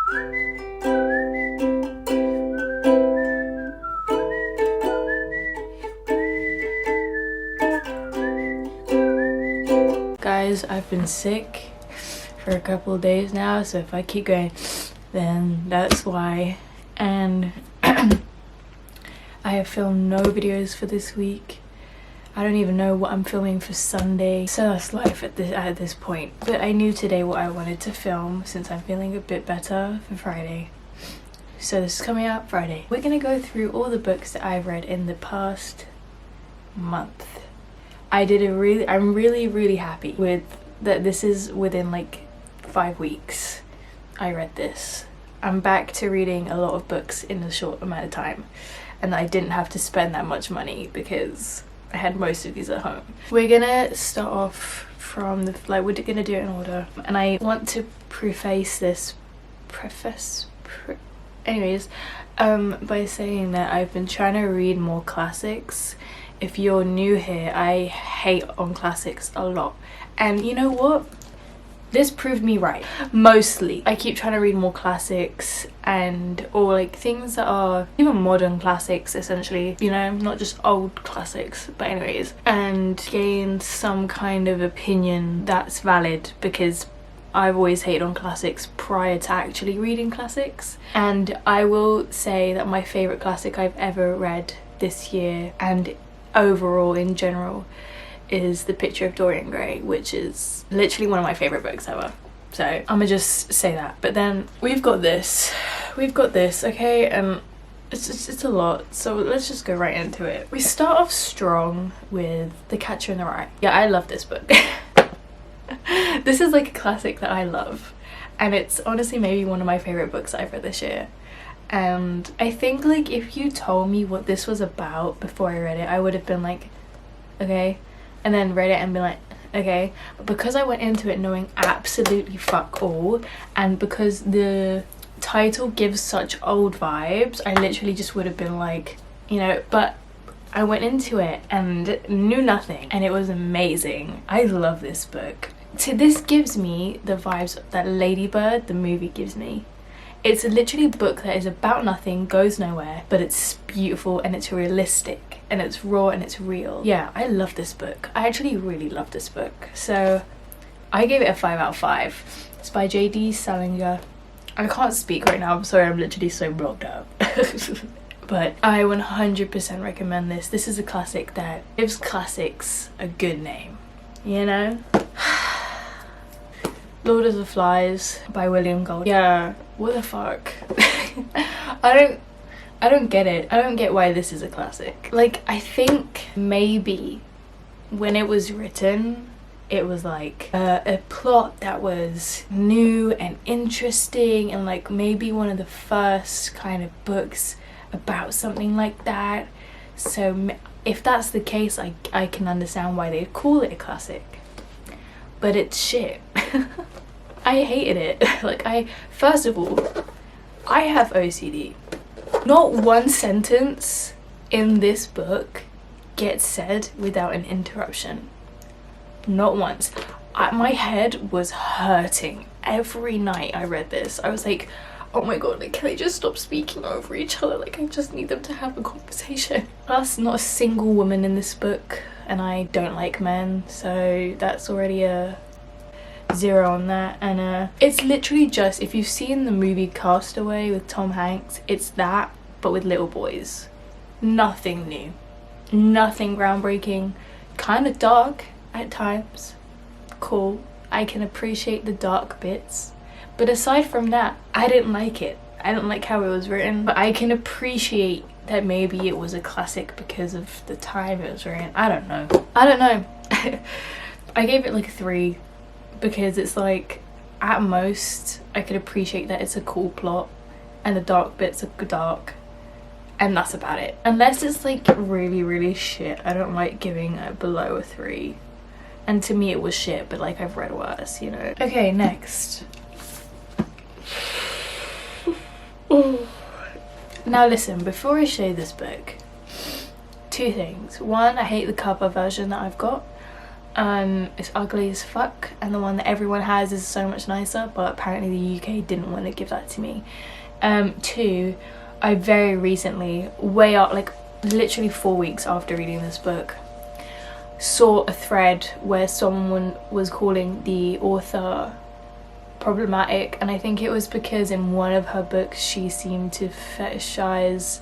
Guys, I've been sick for a couple of days now, so if I keep going, then that's why. And I have filmed no videos for this week. I don't even know what I'm filming for Sunday, so that's life at this point. But I knew today what I wanted to film since I'm feeling a bit better for Friday. So this is coming out Friday. We're gonna go through all the books that I've read in the past month. I'm really happy with that. This is within like 5 weeks I read this. I'm back to reading a lot of books in a short amount of time, and I didn't have to spend that much money because I had most of these at home. We're gonna start off from the, like, we're gonna do it in order, and I want to preface this by saying that I've been trying to read more classics. If you're new here, I hate on classics a lot, and you know what? This proved me right. Mostly I keep trying to read more classics, and or like things that are even modern classics, essentially, you know, not just old classics, but anyways, and gain some kind of opinion that's valid, because I've always hated on classics prior to actually reading classics. And I will say that my favorite classic I've ever read this year, and overall in general, is The Picture of Dorian Gray, which is literally one of my favorite books ever. So I'm gonna just say that. But then we've got this, okay, and it's a lot, so let's just go right into it. We start off strong with The Catcher in the Rye. Yeah, I love this book. This is like a classic that I love, and it's honestly maybe one of my favorite books I've read this year. And I think, like, if you told me what this was about before I read it, I would have been like, okay, and then read it and been like, okay. But because I went into it knowing absolutely fuck all, and because the title gives such old vibes, I literally just would have been like, you know, but I went into it and knew nothing, and it was amazing. I love this book. So this gives me the vibes that Lady Bird, the movie, gives me. It's literally a book that is about nothing, goes nowhere, but it's beautiful and it's realistic and it's raw and it's real. Yeah, I love this book. I actually really love this book. So I gave it a 5 out of 5. It's by J.D. Salinger. I can't speak right now, I'm sorry, I'm literally so blocked up. But I 100% recommend this. This is a classic that gives classics a good name, you know? Lord of the Flies by William Golding. Yeah, what the fuck? I don't get it. I don't get why this is a classic. Like, I think maybe when it was written, it was like a plot that was new and interesting, and like maybe one of the first kind of books about something like that. So if that's the case, I can understand why they call it a classic. But it's shit. I hated it. Like, first of all, I have OCD. Not one sentence in this book gets said without an interruption. Not once. My head was hurting every night I read this. I was like, oh my god, like, can they just stop speaking over each other? Like, I just need them to have a conversation. Plus, not a single woman in this book, and I don't like men, so that's already a 0 on that. And it's literally just, if you've seen the movie Castaway with Tom Hanks, it's that, but with little boys. Nothing new, nothing groundbreaking, kind of dark at times. Cool, I can appreciate the dark bits, but aside from that, I didn't like it. I didn't like how it was written, but I can appreciate that maybe it was a classic because of the time it was written. I don't know. I gave it like a 3 because it's like, at most I could appreciate that it's a cool plot and the dark bits are dark, and that's about it. Unless it's like really, really shit, I don't like giving it below a 3. And to me it was shit, but like, I've read worse, you know. Okay, next. Now listen, before I show you this book, 2 things. 1, I hate the cover version that I've got. It's ugly as fuck, and the one that everyone has is so much nicer, but apparently the UK didn't want to give that to me. 2, I very recently, way up, like literally 4 weeks after reading this book, saw a thread where someone was calling the author problematic, and I think it was because in one of her books she seemed to fetishize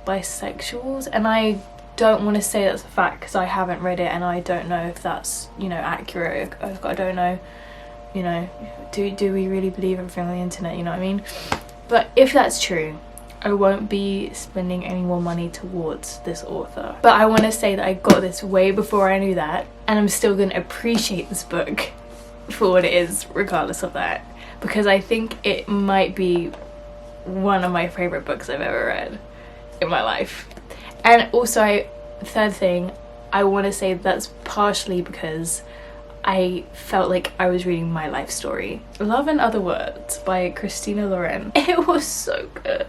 bisexuals, and I don't want to say that's a fact because I haven't read it and I don't know if that's, you know, accurate. I don't know, you know, do we really believe everything on the internet, you know what I mean? But if that's true, I won't be spending any more money towards this author. But I want to say that I got this way before I knew that, and I'm still going to appreciate this book for what it is regardless of that, because I think it might be one of my favorite books I've ever read in my life. And also, third thing, I want to say that's partially because I felt like I was reading my life story. Love and Other Words by Christina Loren. It was so good.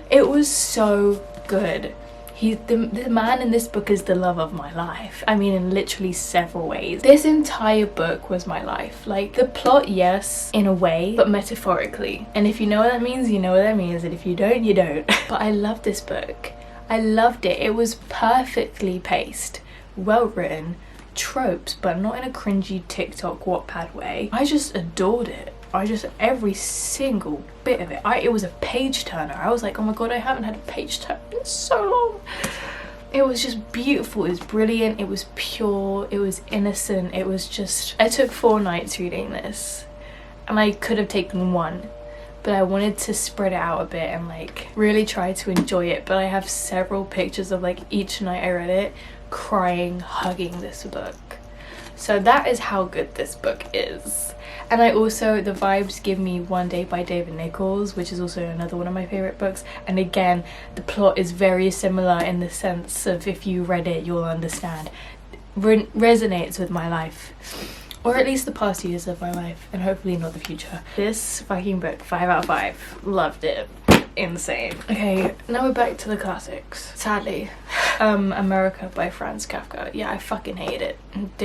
It was so good. The man in this book is the love of my life. I mean, in literally several ways. This entire book was my life. Like, the plot, yes, in a way, but metaphorically. And if you know what that means, you know what that means. And if you don't, you don't. But I love this book. I loved it. It was perfectly paced, well written, tropes, but not in a cringy TikTok Wattpad way. I just adored it. Every single bit of it. It was a page turner. I was like, oh my god, I haven't had a page turner in so long. It was just beautiful. It was brilliant. It was pure. It was innocent. It was just... I took 4 nights reading this, and I could have taken 1. But I wanted to spread it out a bit and like really try to enjoy it. But I have several pictures of like each night I read it, crying, hugging this book. So that is how good this book is. And I also, the vibes give me One Day by David Nichols, which is also another one of my favorite books. And again, the plot is very similar in the sense of if you read it, you'll understand. Resonates with my life. Or at least the past years of my life, and hopefully not the future. This fucking book, 5 out of 5. Loved it. Insane. Okay, now we're back to the classics. Sadly, America by Franz Kafka. Yeah, I fucking hated it.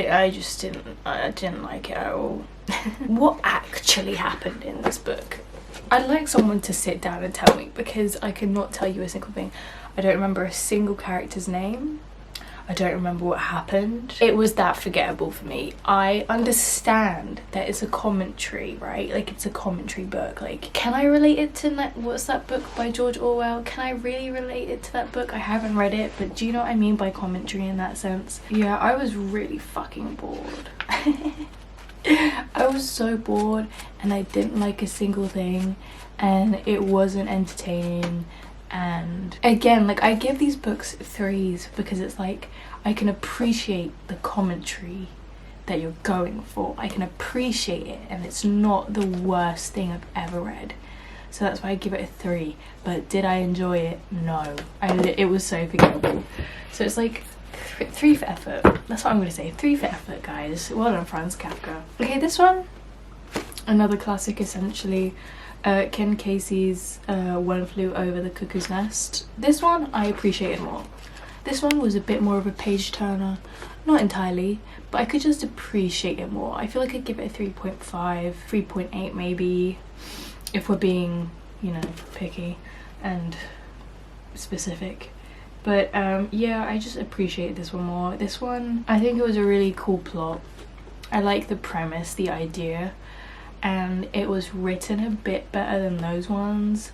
I didn't like it at all. What actually happened in this book? I'd like someone to sit down and tell me, because I cannot tell you a single thing. I don't remember a single character's name. I don't remember what happened. It was that forgettable for me. I understand that it's a commentary, right? Like, it's a commentary book. Like, can I relate it to that? What's that book by George Orwell? Can I really relate it to that book? I haven't read it, but do you know what I mean by commentary in that sense? Yeah, I was really fucking bored. I was so bored, and I didn't like a single thing, and it wasn't entertaining. And again, like, I give these books 3s because it's like I can appreciate the commentary that you're going for. I can appreciate it, and it's not the worst thing I've ever read. So that's why I give it a 3. But did I enjoy it? No. It was so forgettable. So it's like 3 for effort. That's what I'm gonna say. 3 for effort, guys. Well done, Franz Kafka. Okay, this one, another classic essentially. Ken Casey's One Flew Over the Cuckoo's Nest. This one I appreciated more. This one was a bit more of a page turner. Not entirely, but I could just appreciate it more. I feel like I'd give it a 3.5, 3.8 maybe, if we're being, you know, picky and specific. But yeah, I just appreciate this one more. This one, I think it was a really cool plot. I like the premise, the idea. And it was written a bit better than those ones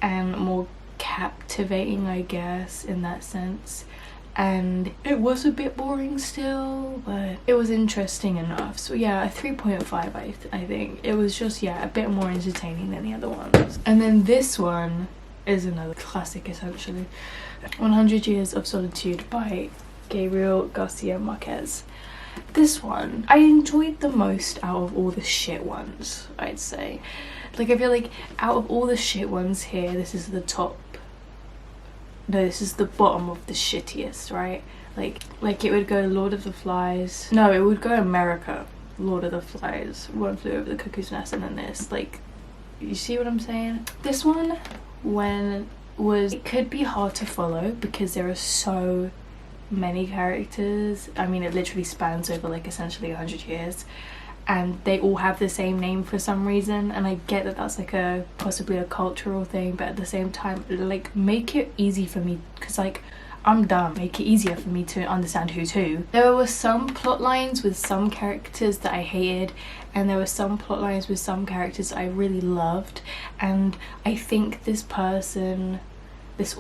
and more captivating, I guess, in that sense. And it was a bit boring still, but it was interesting enough. So yeah, a 3.5 I think. It was just, yeah, a bit more entertaining than the other ones. And then this one is another classic essentially. 100 Years of Solitude by Gabriel Garcia Marquez. This one I enjoyed the most out of all the shit ones, I'd say. Like, I feel like out of all the shit ones here, this is the top. No, this is the bottom of the shittiest, right? Like it would go Lord of the Flies. No, it would go America, Lord of the Flies, One Flew Over the Cuckoo's Nest, and then this. Like, you see what I'm saying? This one, it could be hard to follow because there are so many characters. I mean, it literally spans over like essentially 100 years, and they all have the same name for some reason. And I get that that's like a possibly a cultural thing, but at the same time, like, make it easy for me, because like I'm dumb. Make it easier for me to understand who's who. There were some plot lines with some characters that I hated, and there were some plot lines with some characters I really loved. And I think this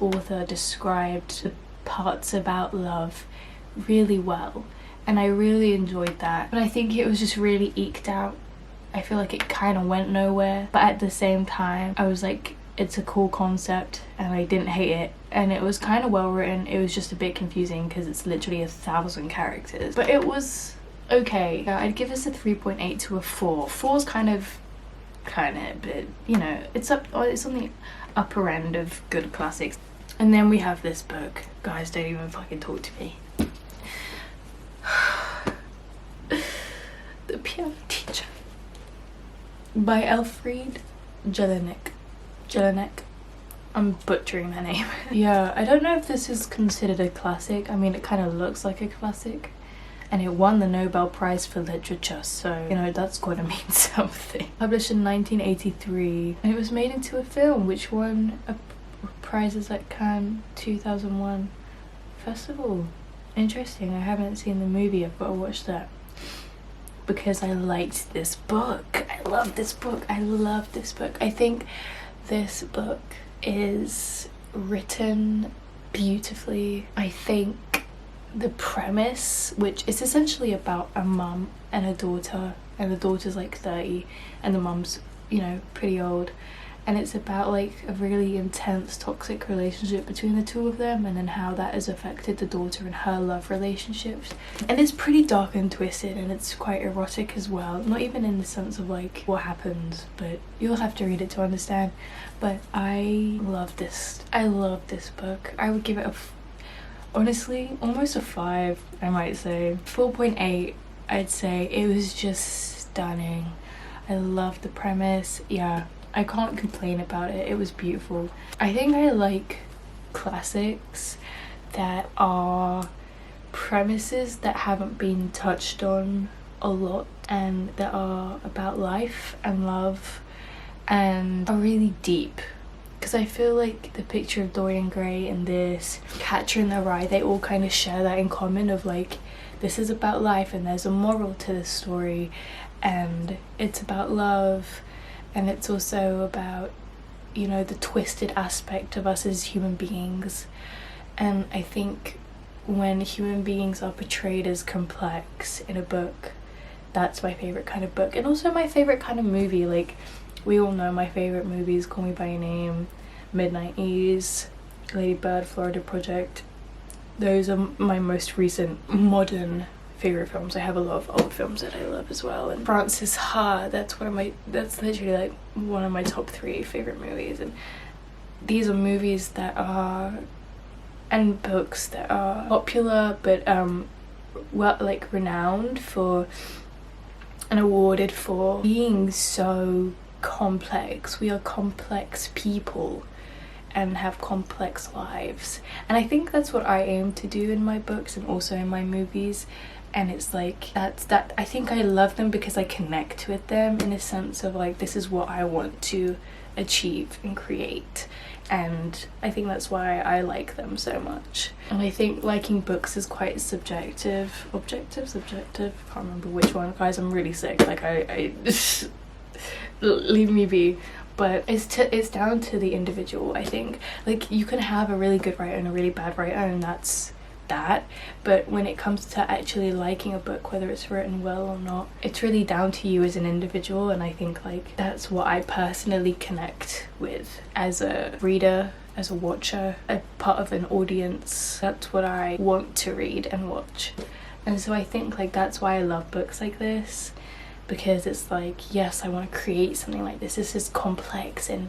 author described the parts about love really well, and I really enjoyed that. But I think it was just really eked out. I feel like it kind of went nowhere, but at the same time I was like, it's a cool concept, and I didn't hate it, and it was kind of well written. It was just a bit confusing because it's literally 1,000 characters, but it was okay. I'd give this a 3.8 to a 4. 4's kind of, but you know, it's on the upper end of good classics. And then we have this book. Guys, don't even fucking talk to me. The Piano Teacher by Elfriede Jelinek. I'm butchering her name. Yeah, I don't know if this is considered a classic. I mean, it kind of looks like a classic, and it won the Nobel Prize for Literature, so you know, that's gotta mean something. Published in 1983, and it was made into a film which won prizes at Cannes 2001 festival. Interesting. I haven't seen the movie. I've got to watch that because I liked this book. I love this book. I think this book is written beautifully. I think the premise, which is essentially about a mum and a daughter, and the daughter's like 30 and the mum's, you know, pretty old, and it's about like a really intense toxic relationship between the two of them, and then how that has affected the daughter and her love relationships. And it's pretty dark and twisted, and it's quite erotic as well, not even in the sense of like what happens, but you'll have to read it to understand. But I love this book. I would give it honestly almost a 5, I might say 4.8. I'd say it was just stunning. I love the premise. Yeah, I can't complain about it. It was beautiful. I think I like classics that are premises that haven't been touched on a lot, and that are about life and love and are really deep. Because I feel like The Picture of Dorian Gray and this Catcher in the Rye, they all kind of share that in common of like, this is about life and there's a moral to this story, and it's about love, and it's also about, you know, the twisted aspect of us as human beings. And I think when human beings are portrayed as complex in a book, that's my favorite kind of book, and also my favorite kind of movie. Like, we all know my favorite movies: Call Me by Your Name, Mid-90s, Lady Bird, Florida Project. Those are my most recent modern favorite films. I have a lot of old films that I love as well. And Frances Ha, that's literally like one of my top 3 favorite movies. And these are movies that are, and books that are popular, but well, like renowned for and awarded for being so complex. We are complex people and have complex lives, and I think that's what I aim to do in my books and also in my movies. And it's like that I think I love them because I connect with them in a sense of like, this is what I want to achieve and create, and I think that's why I like them so much. And I think liking books is quite subjective, subjective, can't remember which one, guys. I'm really sick, like I leave me be. But it's down to the individual. I think like you can have a really good writer and a really bad writer, and that's that. But when it comes to actually liking a book, whether it's written well or not, it's really down to you as an individual. And I think like that's what I personally connect with as a reader, as a watcher, a part of an audience. That's what I want to read and watch. And so I think like that's why I love books like this, because it's like, yes, I want to create something like this. This is complex, and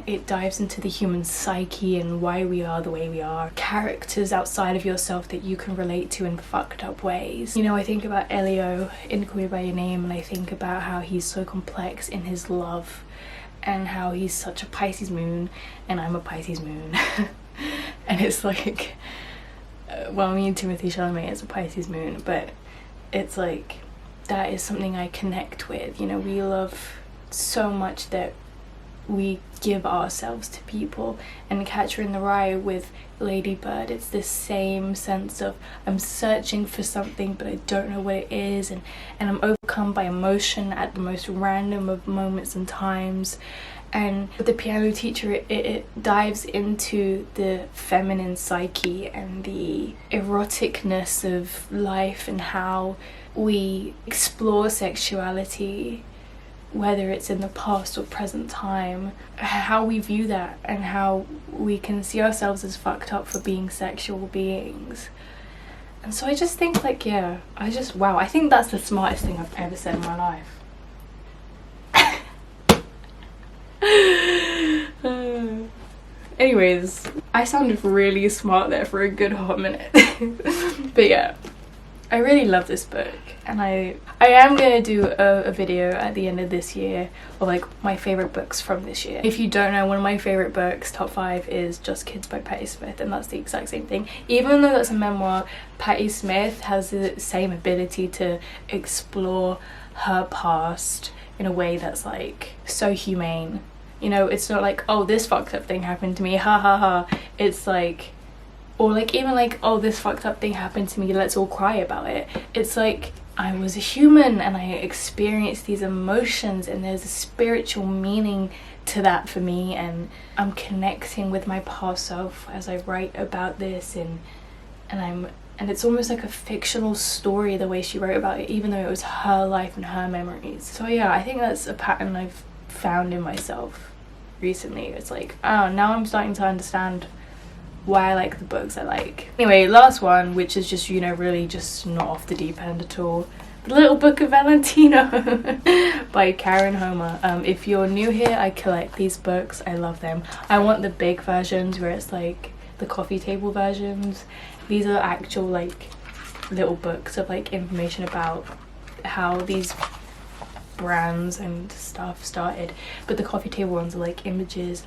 it dives into the human psyche and why we are the way we are. Characters outside of yourself that you can relate to in fucked up ways. You know, I think about Elio in Call Me by Your Name, and I think about how he's so complex in his love, and how he's such a Pisces moon, and I'm a Pisces moon. And it's like, well, me and Timothy Chalamet is a Pisces moon, but it's like that is something I connect with. You know, we love so much that we give ourselves to people. And Catcher in the Rye with Lady Bird, it's this same sense of I'm searching for something but I don't know what it is, and I'm overcome by emotion at the most random of moments and times. And with The Piano Teacher, it dives into the feminine psyche and the eroticness of life and how we explore sexuality, whether it's in the past or present time, how we view that and how we can see ourselves as fucked up for being sexual beings. And so I just think like, yeah, wow, I think that's the smartest thing I've ever said in my life. Anyways, I sounded really smart there for a good hot minute. But yeah, I really love this book, and I am gonna do a video at the end of this year of like my favorite books from this year. If you don't know, one of my favorite books, top 5, is Just Kids by Patti Smith, and that's the exact same thing. Even though that's a memoir, Patti Smith has the same ability to explore her past in a way that's like so humane. You know, it's not like, oh, this fucked up thing happened to me, ha ha ha. It's like, or like even like, oh, this fucked up thing happened to me, let's all cry about it. It's like, I was a human and I experienced these emotions, and there's a spiritual meaning to that for me, and I'm connecting with my past self as I write about this, and it's almost like a fictional story the way she wrote about it, even though it was her life and her memories. So yeah, I think that's a pattern I've found in myself recently. It's like, oh, now I'm starting to understand why I like the books I like. Anyway, last one, which is just, you know, really just not off the deep end at all. The Little Book of Valentino by Karen Homer. If you're new here, I collect these books. I love them. I want the big versions where it's like the coffee table versions. These are actual like little books of like information about how these brands and stuff started, but the coffee table ones are like images.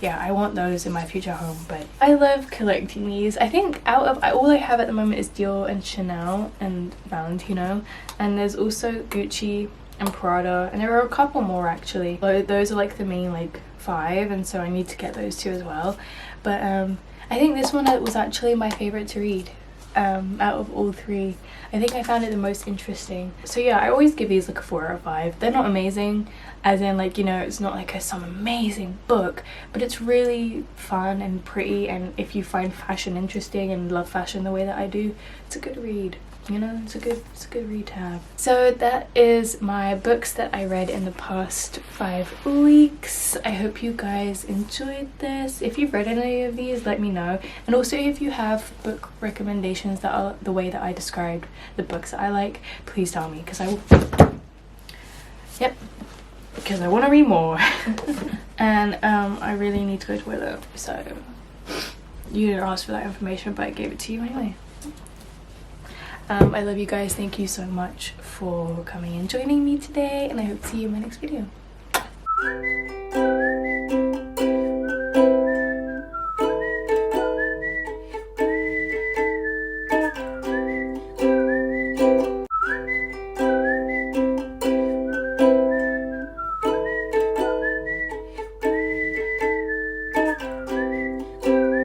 Yeah, I want those in my future home. But I love collecting these. I think out of all I have at the moment is Dior and Chanel and Valentino, and there's also Gucci and Prada, and there are a couple more actually. Those are like the main like 5, and so I need to get those too as well. But I think this one was actually my favorite to read out of all 3. I think I found it the most interesting. So yeah, I always give these like a 4 out of 5. They're not amazing, as in like, you know, it's not like some amazing book, but it's really fun and pretty, and if you find fashion interesting and love fashion the way that I do, it's a good read. You know, it's a good read to have. So that is my books that I read in the past 5 weeks. I hope you guys enjoyed this. If you've read any of these, let me know. And also if you have book recommendations that are the way that I described the books that I like, please tell me, because I will. Yep, because I want to read more. And I really need to go to the toilet, so you didn't ask for that information, but I gave it to you anyway. I love you guys. Thank you so much for coming and joining me today, and I hope to see you in my next video.